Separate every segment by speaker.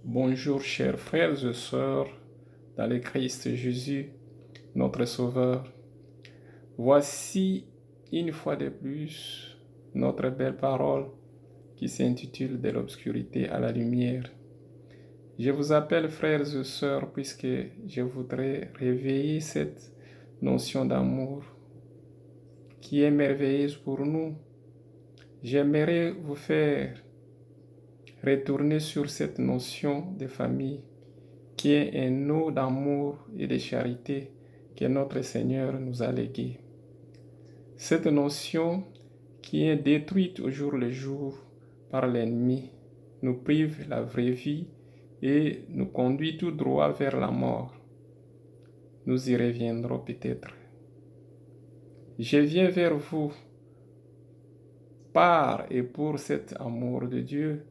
Speaker 1: Bonjour chers frères et sœurs dans le Christ Jésus, notre Sauveur. Voici une fois de plus notre belle parole qui s'intitule De l'obscurité à la lumière. Je vous appelle frères et sœurs puisque je voudrais réveiller cette notion d'amour qui est merveilleuse pour nous. J'aimerais vous faire retourner sur cette notion de famille qui est un eau d'amour et de charité que notre Seigneur nous a légué. Cette notion qui est détruite au jour le jour par l'ennemi nous prive la vraie vie et nous conduit tout droit vers la mort. Nous y reviendrons peut-être. Je viens vers vous par et pour cet amour de Dieu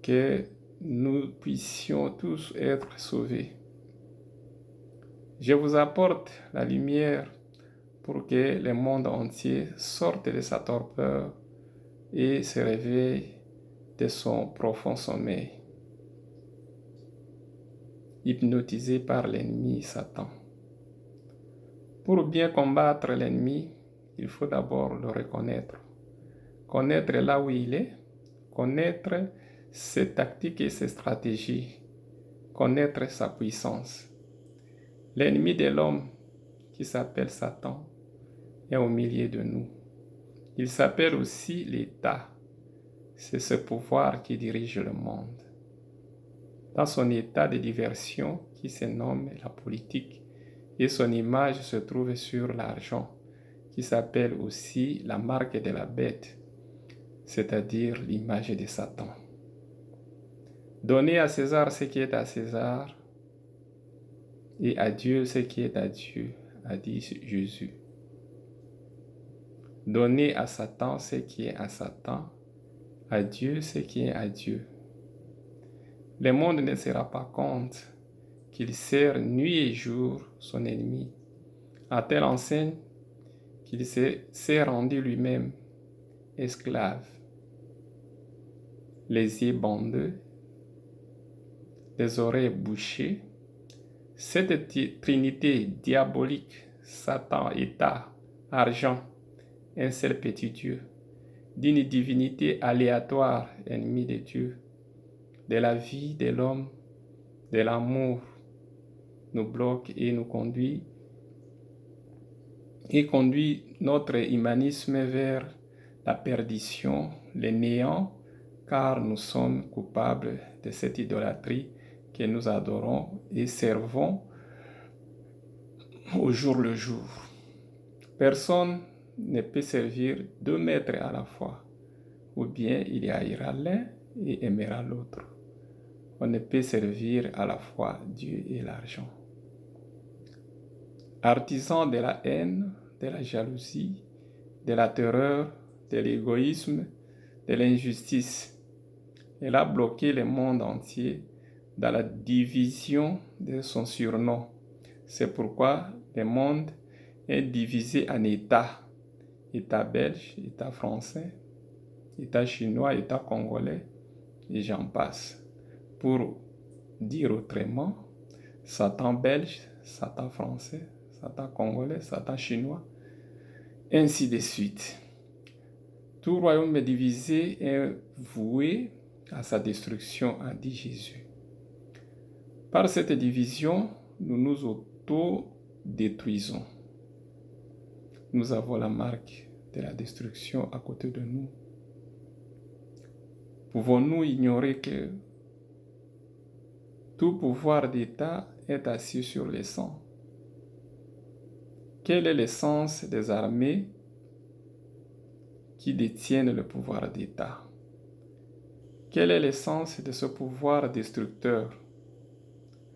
Speaker 1: que nous puissions tous être sauvés. Je vous apporte la lumière pour que le monde entier sorte de sa torpeur et se réveille de son profond sommeil, hypnotisé par l'ennemi Satan. Pour bien combattre l'ennemi, il faut d'abord le reconnaître. Connaître là où il est, connaître ses tactiques et ses stratégies, connaître sa puissance. L'ennemi de l'homme, qui s'appelle Satan, est au milieu de nous. Il s'appelle aussi l'État. C'est ce pouvoir qui dirige le monde. Dans son état de diversion qui se nomme la politique, et son image se trouve sur l'argent, qui s'appelle aussi la marque de la bête, c'est-à-dire l'image de Satan. Donnez à César ce qui est à César, et à Dieu ce qui est à Dieu, a dit Jésus. Donnez à Satan ce qui est à Satan, à Dieu ce qui est à Dieu. Le monde ne se rend pas compte qu'il sert nuit et jour son ennemi, à telle enseigne qu'il s'est rendu lui-même esclave. Les yeux bandeux, les oreilles bouchées, cette trinité diabolique, Satan, État, argent, un seul petit Dieu, d'une divinité aléatoire, ennemi de Dieu, de la vie de l'homme, de l'amour, nous bloque et nous conduit notre humanisme vers la perdition, le néant, car nous sommes coupables de cette idolâtrie que nous adorons et servons au jour le jour. Personne ne peut servir 2 maîtres à la fois, ou bien il haïra l'un et aimera l'autre. On ne peut servir à la fois Dieu et l'argent. Artisan de la haine, de la jalousie, de la terreur, de l'égoïsme, de l'injustice. Elle a bloqué le monde entier dans la division de son surnom. C'est pourquoi le monde est divisé en États. État belge, État français, État chinois, État congolais, et j'en passe. Pour dire autrement, Satan belge, Satan français, Satan congolais, Satan chinois, ainsi de suite. Tout royaume divisé est voué à sa destruction, a dit Jésus. Par cette division, nous nous auto-détruisons. Nous avons la marque de la destruction à côté de nous. Pouvons-nous ignorer que tout pouvoir d'État est assis sur le sang? Quel est le sens des armées qui détiennent le pouvoir d'État? Quel est le sens de ce pouvoir destructeur?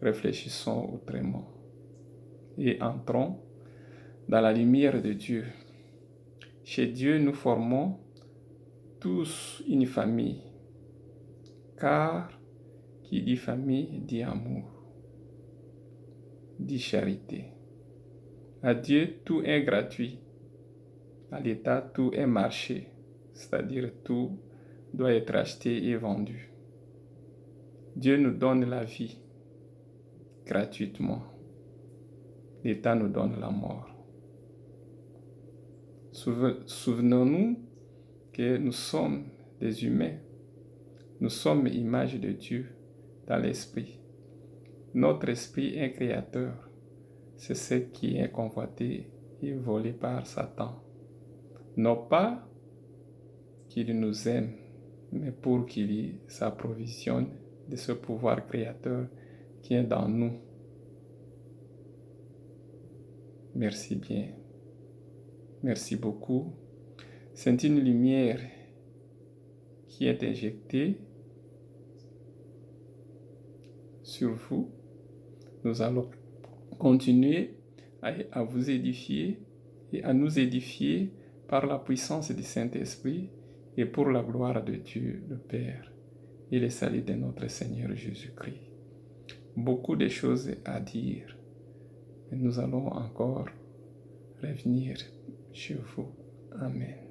Speaker 1: Réfléchissons autrement et entrons dans la lumière de Dieu. Chez Dieu, nous formons tous une famille, car qui dit famille dit amour, dit charité. À Dieu, tout est gratuit. À l'État, tout est marché, c'est-à-dire tout doit être acheté et vendu. Dieu nous donne la vie gratuitement. L'État nous donne la mort. Souvenons-nous que nous sommes des humains. Nous sommes image de Dieu dans l'esprit. Notre esprit est créateur. C'est ce qui est convoité et volé par Satan. Non pas qu'il nous aime, mais pour qu'il s'approvisionne de ce pouvoir créateur qui est dans nous. Merci bien. Merci beaucoup. C'est une lumière qui est injectée sur vous. Nous allons continuer à vous édifier et à nous édifier par la puissance du Saint-Esprit et pour la gloire de Dieu le Père et le salut de notre Seigneur Jésus-Christ. Beaucoup de choses à dire, mais nous allons encore revenir chez vous. Amen.